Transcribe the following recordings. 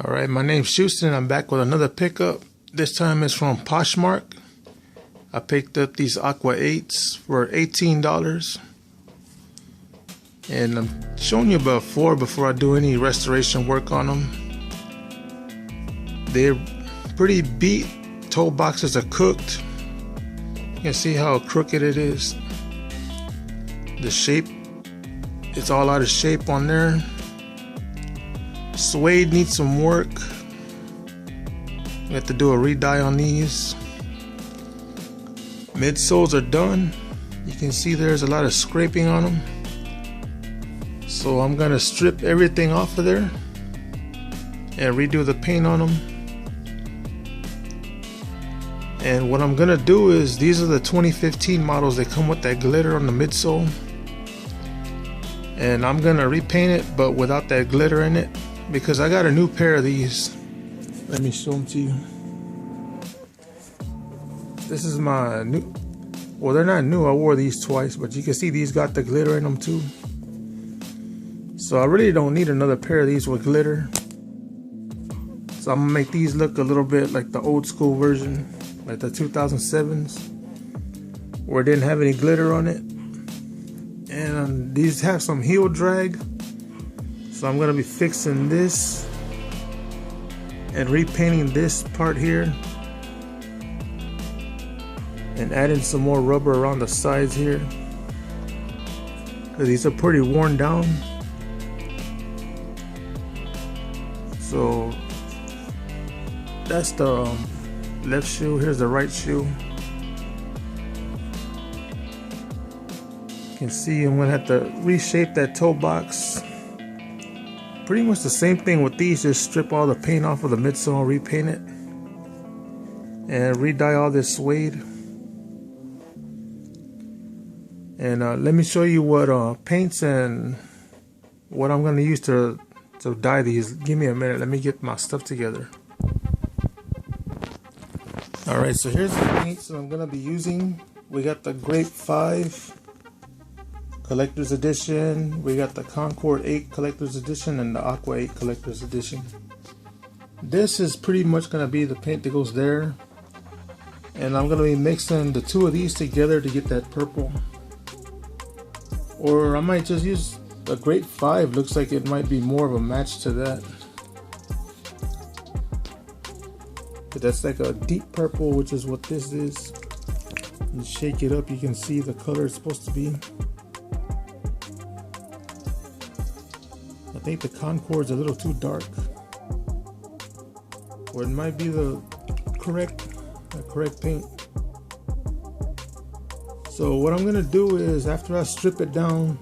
Alright, my name's Houston. I'm back with another pickup. This time it's from Poshmark. I picked up these Aqua 8s for $18. And I'm showing you about 4 before I do any restoration work on them. They're pretty beat. Toe boxes are cooked. You can see how crooked it is. The shape, it's all out of shape on there. Suede needs some work. We have to do a re-dye on these. Midsoles are done. You can see there's a lot of scraping on them. So I'm gonna strip everything off of there and redo the paint on them. And what I'm gonna do is, these are the 2015 models. They come with that glitter on the midsole. And I'm gonna repaint it, but without that glitter in it, because I got a new pair of these. Let me show them to you. This is my new, well, they're not new, I wore these twice, but you can see these got the glitter in them too. So I really don't need another pair of these with glitter. So I'm gonna make these look a little bit like the old school version, like the 2007s, where it didn't have any glitter on it. And these have some heel drag. So I'm gonna be fixing this and repainting this part here and adding some more rubber around the sides here, because these are pretty worn down. So that's the left shoe. Here's the right shoe. You can see I'm gonna have to reshape that toe box. Pretty much the same thing with these, just strip all the paint off of the midsole, repaint it, and re-dye all this suede. And let me show you what paints and what I'm going to use to dye these. Give me a minute, let me get my stuff together. Alright, so here's the paints that I'm going to be using. We got the Grape 5 Collector's Edition, we got the Concord 8 Collector's Edition, and the Aqua 8 Collector's Edition. This is pretty much going to be the paint that goes there. And I'm going to be mixing the two of these together to get that purple. Or I might just use a Grape 5, looks like it might be more of a match to that. But that's like a deep purple, which is what this is. You shake it up, you can see the color it's supposed to be. I think the Concord's a little too dark, or it might be the correct paint. So what I'm gonna do is, after I strip it down,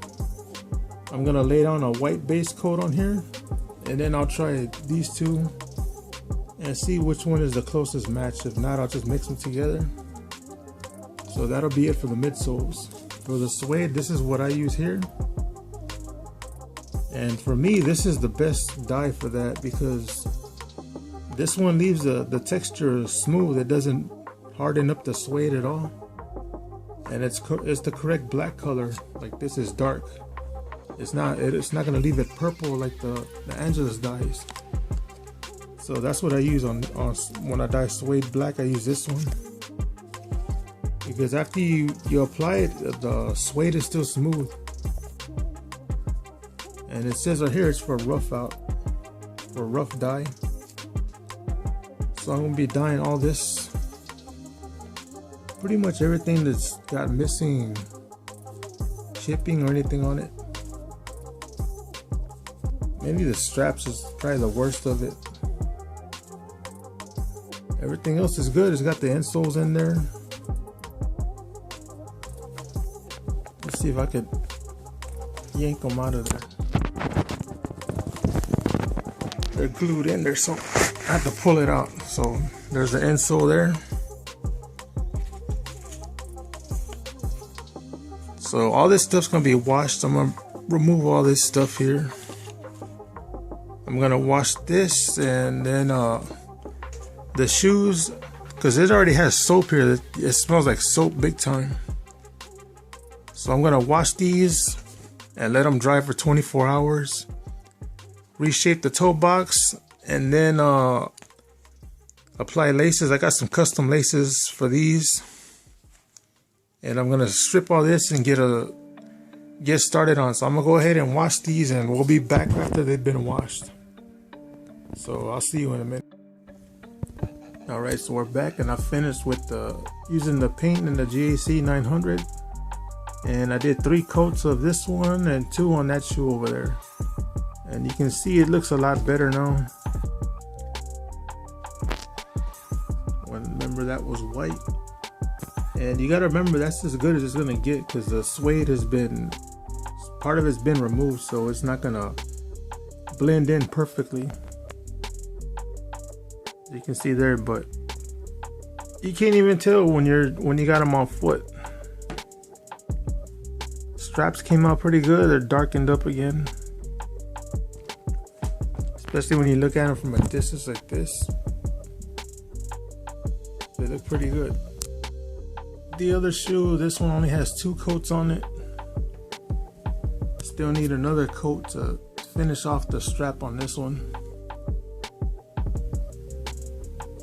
I'm gonna lay down a white base coat on here, and then I'll try these two and see which one is the closest match. If not, I'll just mix them together. So that'll be it for the midsoles. For the suede, this is what I use here. And for me, this is the best dye for that, because this one leaves the texture smooth. It doesn't harden up the suede at all. And it's the correct black color. Like, this is dark. It's not gonna leave it purple like the Angelus dyes. So that's what I use on when I dye suede black. I use this one, because after you apply it, the suede is still smooth. And it says right here it's for rough dye. So I'm gonna be dyeing all this, pretty much everything that's got missing chipping or anything on it. Maybe the straps is probably the worst of it. Everything else is good. It's got the insoles in there. Let's see if I could yank them out of there. They're glued in there, so I have to pull it out. So there's the insole there. So all this stuff's gonna be washed. I'm gonna remove all this stuff here. I'm gonna wash this, and then the shoes, because it already has soap here. It smells like soap big time. So I'm gonna wash these and let them dry for 24 hours. Reshape the toe box and then apply laces. I got some custom laces for these, and I'm gonna strip all this and get started on. So I'm gonna go ahead and wash these, and we'll be back after they've been washed. So I'll see you in a minute. All right, so we're back, and I finished with using the paint in the GAC 900, and I did 3 coats of this one and 2 on that shoe over there, and you can see it looks a lot better now. Remember, that was white, and you got to remember that's as good as it's gonna get, because the suede has been, part of it's been removed, so it's not gonna blend in perfectly. You can see there, but you can't even tell when you got them on foot. Straps came out pretty good. They're darkened up again, especially when you look at them from a distance like this. They look pretty good. The other shoe, this one only has 2 coats on it. Still need another coat to finish off the strap on this one.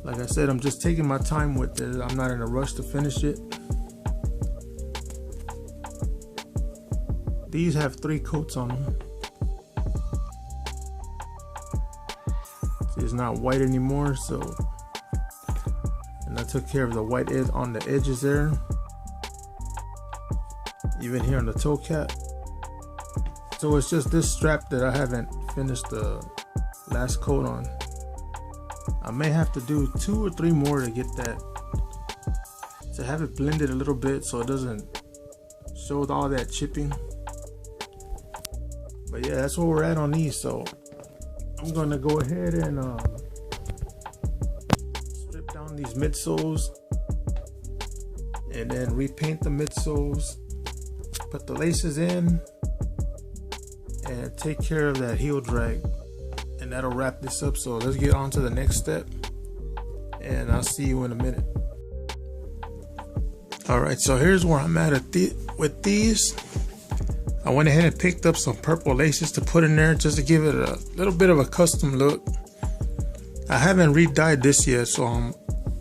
Like I said, I'm just taking my time with it. I'm not in a rush to finish it. These have 3 coats on them. See, it's not white anymore, so. And I took care of the white edge on the edges there. Even here on the toe cap. So it's just this strap that I haven't finished the last coat on. I may have to do 2 or 3 more to get that, to have it blended a little bit so it doesn't show all that chipping. But yeah, that's where we're at on these. So I'm gonna go ahead and strip down these midsoles, and then repaint the midsoles, put the laces in, and take care of that heel drag. And that'll wrap this up. So let's get on to the next step, and I'll see you in a minute. All right, so here's where I'm at with these. I went ahead and picked up some purple laces to put in there just to give it a little bit of a custom look. I haven't re-dyed this yet, so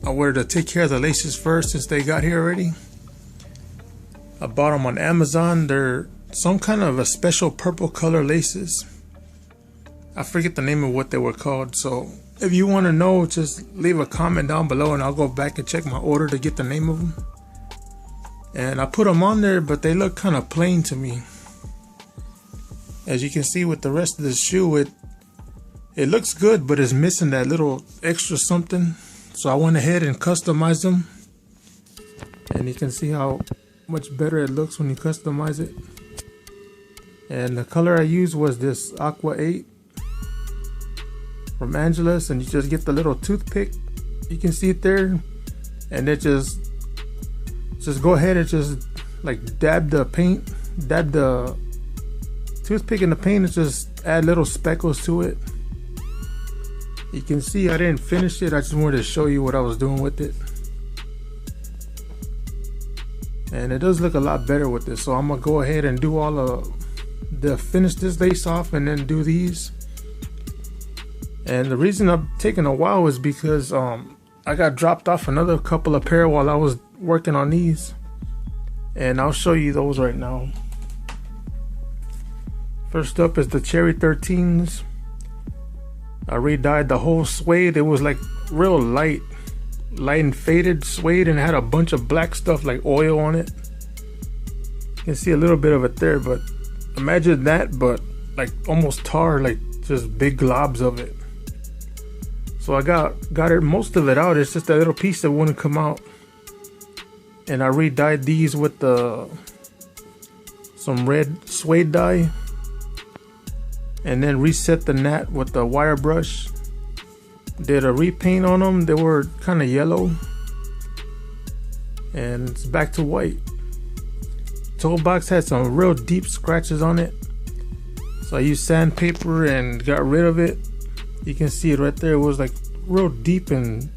I wanted to take care of the laces first since they got here already. I bought them on Amazon. They're some kind of a special purple color laces. I forget the name of what they were called, so if you want to know, just leave a comment down below and I'll go back and check my order to get the name of them. And I put them on there, but they look kind of plain to me. As you can see with the rest of the shoe, it looks good, but it's missing that little extra something. So I went ahead and customized them, and you can see how much better it looks when you customize it. And the color I used was this Aqua 8 from Angelus, and you just get the little toothpick, you can see it there, and it just go ahead and just like dab the toothpick in the paint and just add little speckles to it. You can see I didn't finish it. I just wanted to show you what I was doing with it, and it does look a lot better with this. So I'm gonna go ahead and do all of finish this lace off and then do these. And the reason I'm taking a while is because I got dropped off another couple of pair while I was working on these, and I'll show you those right now. First up is the Cherry 13s. I re-dyed the whole suede. It was like real light and faded suede, and it had a bunch of black stuff like oil on it. You can see a little bit of it there, but imagine that, but like almost tar, like just big globs of it. So I got it, most of it out. It's just that little piece that wouldn't come out. And I re-dyed these with some red suede dye, and then reset the gnat with the wire brush. Did a repaint on them. They were kind of yellow, and it's back to white. Toe box had some real deep scratches on it, so I used sandpaper and got rid of it. You can see it right there. It was like real deep, and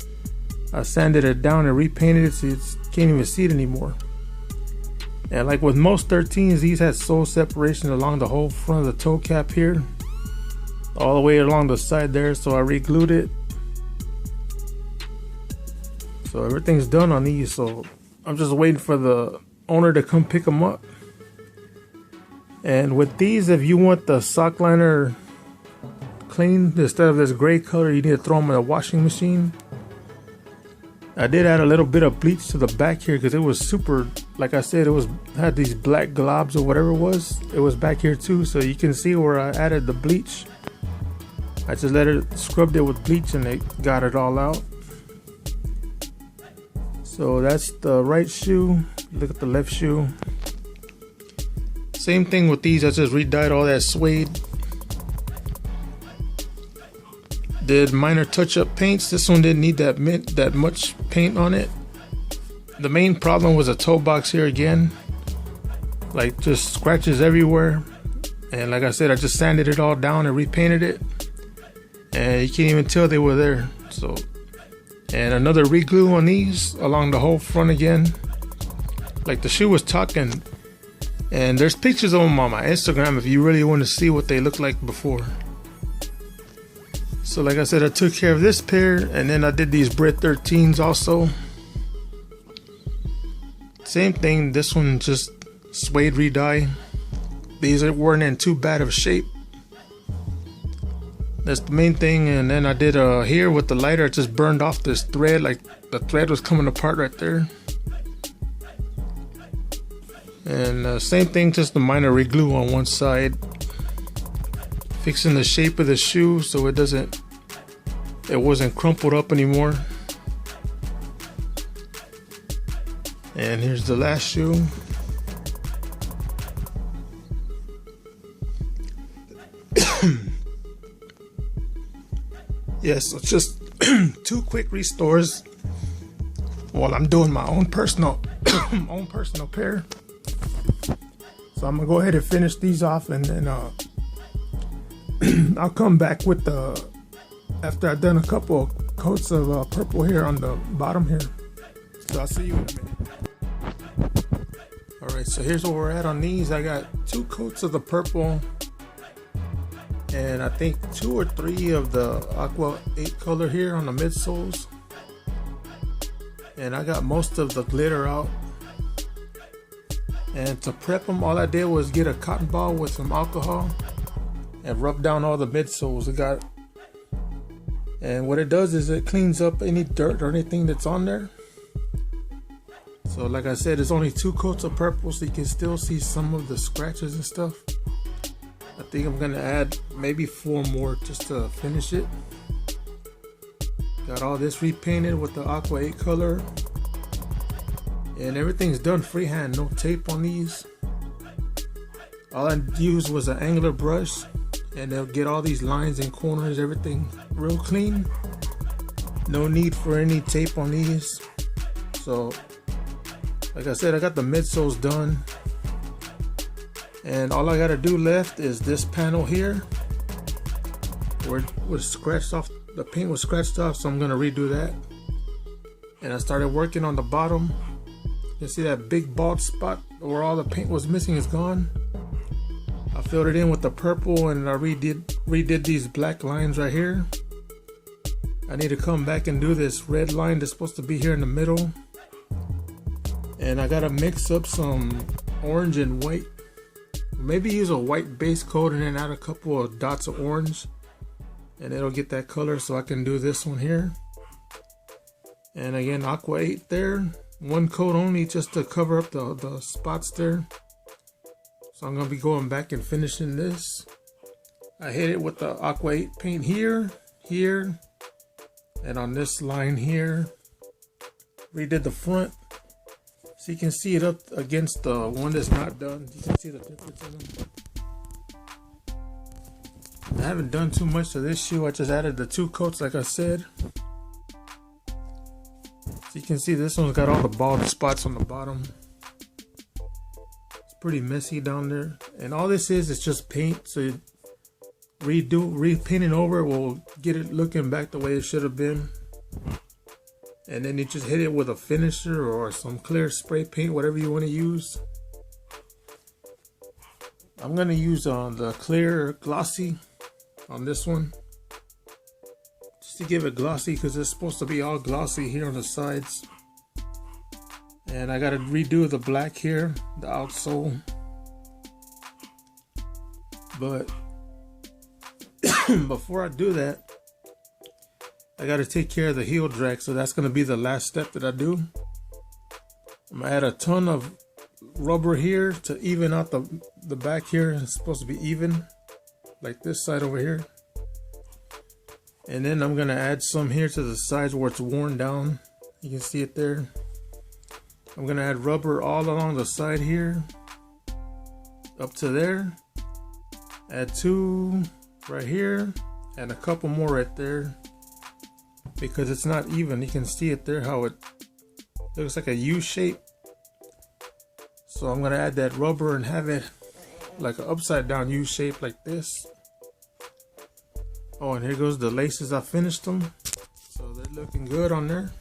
I sanded it down and repainted it so you can't even see it anymore. And like with most 13s, these had sole separation along the whole front of the toe cap here. all the way along the side there, so I re-glued it. So everything's done on these, so I'm just waiting for the owner to come pick them up. And with these, if you want the sock liner clean instead of this gray color, you need to throw them in a washing machine. I did add a little bit of bleach to the back here because it was super, like I said, had these black globs or whatever it was back here too. So you can see where I added the bleach. I just scrubbed it with bleach and it got it all out. So that's the right shoe. Look at the left shoe. Same thing with these. I just re-dyed all that suede. Did minor touch-up paints. This one didn't need that much paint on it. The main problem was a toe box here again, like just scratches everywhere. And like I said, I just sanded it all down and repainted it, and you can't even tell they were there. So, and another re-glue on these along the whole front again. Like the shoe was tucking, and there's pictures of them on my Instagram if you really want to see what they looked like before. So like I said, I took care of this pair, and then I did these Brit 13s also. Same thing, this one just suede re-dye. These weren't in too bad of shape. That's the main thing. And then I did here with the lighter, I just burned off this thread, like the thread was coming apart right there. And same thing, just the minor re-glue on one side. Fixing the shape of the shoe so it wasn't crumpled up anymore. And here's the last shoe. Yes, so just 2 quick restores while I'm doing my own personal pair. So I'm gonna go ahead and finish these off, and then I'll come back with after I've done a couple of coats of purple here on the bottom here. So I'll see you in a minute. Alright, so here's where we're at on these. I got 2 coats of the purple, and I think 2 or 3 of the Aqua 8 color here on the midsoles. And I got most of the glitter out. And to prep them, all I did was get a cotton ball with some alcohol and rub down all the midsoles. And what it does is it cleans up any dirt or anything that's on there. So like I said, it's only 2 coats of purple, so you can still see some of the scratches and stuff. I think I'm gonna add maybe 4 more just to finish it. Got all this repainted with the Aqua 8 color. And everything's done freehand, no tape on these. All I used was an angular brush, and they'll get all these lines and corners, everything real clean. No need for any tape on these. So like I said, I got the midsoles done, and all I gotta do left is this panel here where it was scratched off, the paint was scratched off, so I'm gonna redo that. And I started working on the bottom. You see that big bald spot where all the paint was missing is gone. I filled it in with the purple, and I redid these black lines right here. I need to come back and do this red line that's supposed to be here in the middle. And I gotta mix up some orange and white. Maybe use a white base coat and then add a couple of dots of orange, and it'll get that color, so I can do this one here. And again, Aqua 8 there. 1 coat only, just to cover up the spots there. So I'm gonna be going back and finishing this. I hit it with the Aqua 8 paint here, and on this line here. Redid the front, so you can see it up against the one that's not done. You can see the difference in them. I haven't done too much to this shoe. I just added the 2 coats like I said. So you can see this one's got all the bald spots on the bottom. It's pretty messy down there. And all this is just paint. So you repainting over will get it looking back the way it should have been. And then you just hit it with a finisher or some clear spray paint, whatever you want to use. I'm going to use the clear glossy. on this one, just to give it glossy, because it's supposed to be all glossy here on the sides. And I gotta redo the black here, the outsole. But before I do that, I gotta take care of the heel drag, so that's gonna be the last step that I do. I'm gonna add a ton of rubber here to even out the back here. It's supposed to be even, like this side over here. And then I'm gonna add some here to the sides where it's worn down. You can see it there. I'm gonna add rubber all along the side here, up to there. Add 2 right here, and a couple more right there, because it's not even. You can see it there, how it looks like a U shape. So I'm gonna add that rubber and have it like an upside down U shape like this. Oh, and here goes the laces. I finished them, so they're looking good on there.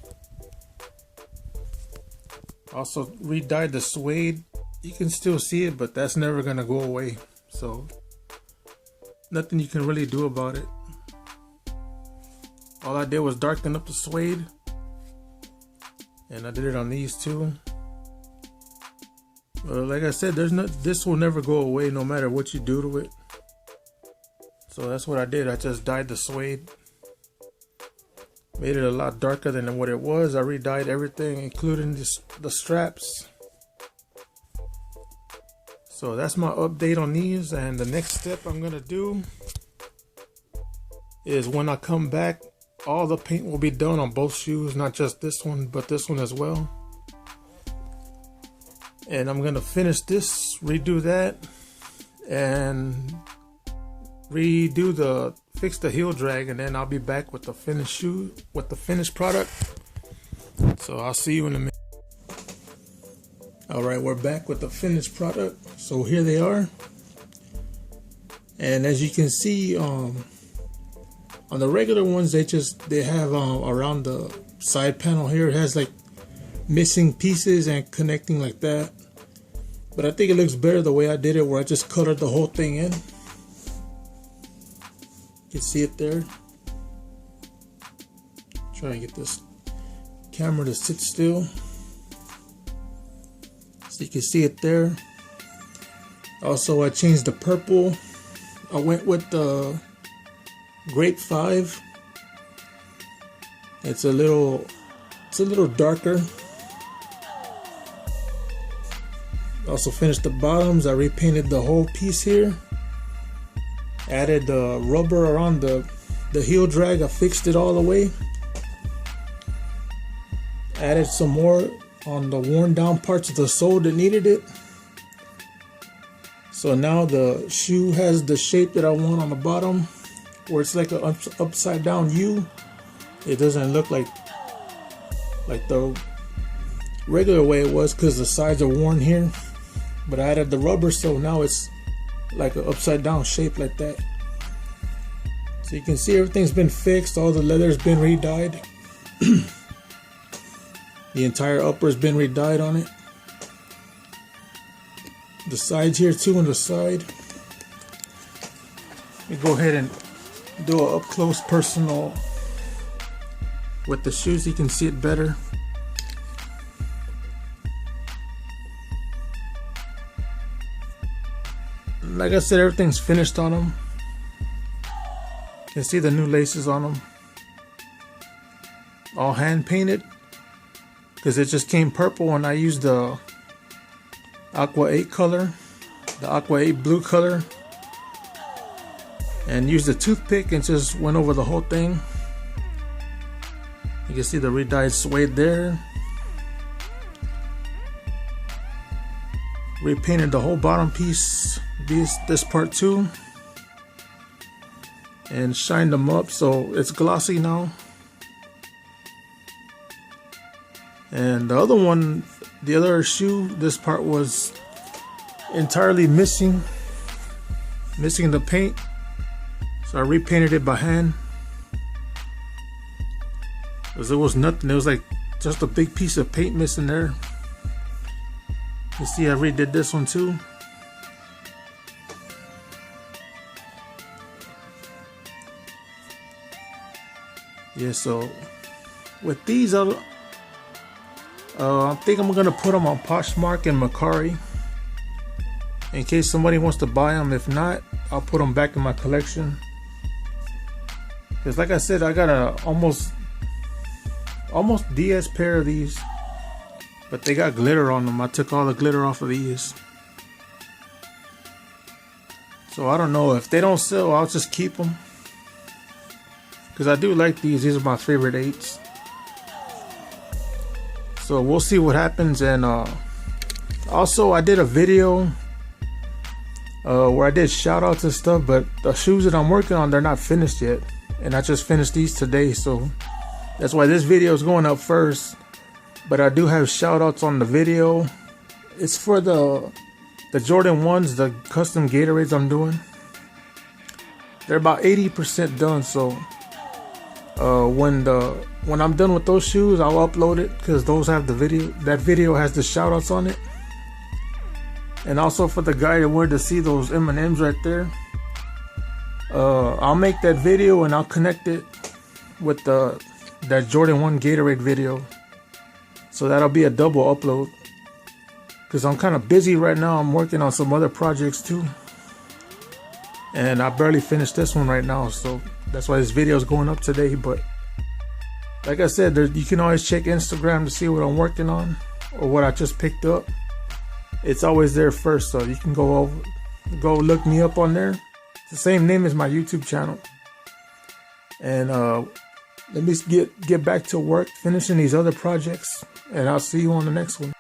Also re-dyed the suede. You can still see it, but that's never gonna go away, so nothing you can really do about it. All I did was darken up the suede, and I did it on these too. Like I said, this will never go away no matter what you do to it. So that's what I did. I just dyed the suede, made it a lot darker than what it was. I re-dyed everything, including the straps. So that's my update on these, and the next step I'm gonna do is when I come back, all the paint will be done on both shoes, not just this one, but this one as well. And I'm gonna finish this, redo that, and fix the heel drag, and then I'll be back with the finished shoe, with the finished product. So I'll see you in a minute. Alright, we're back with the finished product. So here they are. And as you can see, on the regular ones, they have around the side panel here, it has like missing pieces and connecting like that. But I think it looks better the way I did it, where I just colored the whole thing in. You can see it there. Try and get this camera to sit still. So you can see it there. Also, I changed the purple. I went with the Grape 5. It's a little darker. Also finished the bottoms. I repainted the whole piece here. Added the rubber around the heel drag. I fixed it all the way. Added some more on the worn down parts of the sole that needed it. So now the shoe has the shape that I want on the bottom, where it's like an upside down U. It doesn't look like the regular way it was, because the sides are worn here. But I added the rubber, so now it's like an upside down shape like that. So you can see everything's been fixed. All the leather's been re-dyed. The entire upper's been re-dyed on it. The sides here too, on the side. Let me go ahead and do an up close personal with the shoes. You can see it better. Like I said, everything's finished on them. You can see the new laces on them. All hand painted, because it just came purple, and I used the Aqua 8 color, the Aqua 8 blue color, and used a toothpick and just went over the whole thing. You can see the re-dyed suede there. Repainted the whole bottom piece, this part too, and shined them up so it's glossy now. And the other one, the other shoe, this part was entirely missing the paint, so I repainted it by hand, because it was nothing. It was like just a big piece of paint missing there. You see I redid this one too. Yeah, so with these other, I think I'm gonna put them on Poshmark and Mercari in case somebody wants to buy them. If not, I'll put them back in my collection. Because like I said, I got a almost DS pair of these, but they got glitter on them. I took all the glitter off of these. So I don't know, if they don't sell, I'll just keep them. Because I do like these. These are my favorite 8s. So we'll see what happens. And also I did a video where I did shout outs and stuff, but the shoes that I'm working on, they're not finished yet. And I just finished these today, so that's why this video is going up first. But I do have shout outs on the video. It's for the Jordan 1s, the custom Gatorades I'm doing. They're about 80% done, so when I'm done with those shoes, I'll upload it, because those have the video. That video has the shout outs on it. And also for the guy that wanted to see those M&Ms right there, I'll make that video and I'll connect it with that Jordan 1 Gatorade video. So that'll be a double upload. Because I'm kind of busy right now. I'm working on some other projects too. And I barely finished this one right now. So that's why this video is going up today. But like I said, you can always check Instagram to see what I'm working on or what I just picked up. It's always there first. So you can go look me up on there. It's the same name as my YouTube channel. And let me get back to work finishing these other projects, and I'll see you on the next one.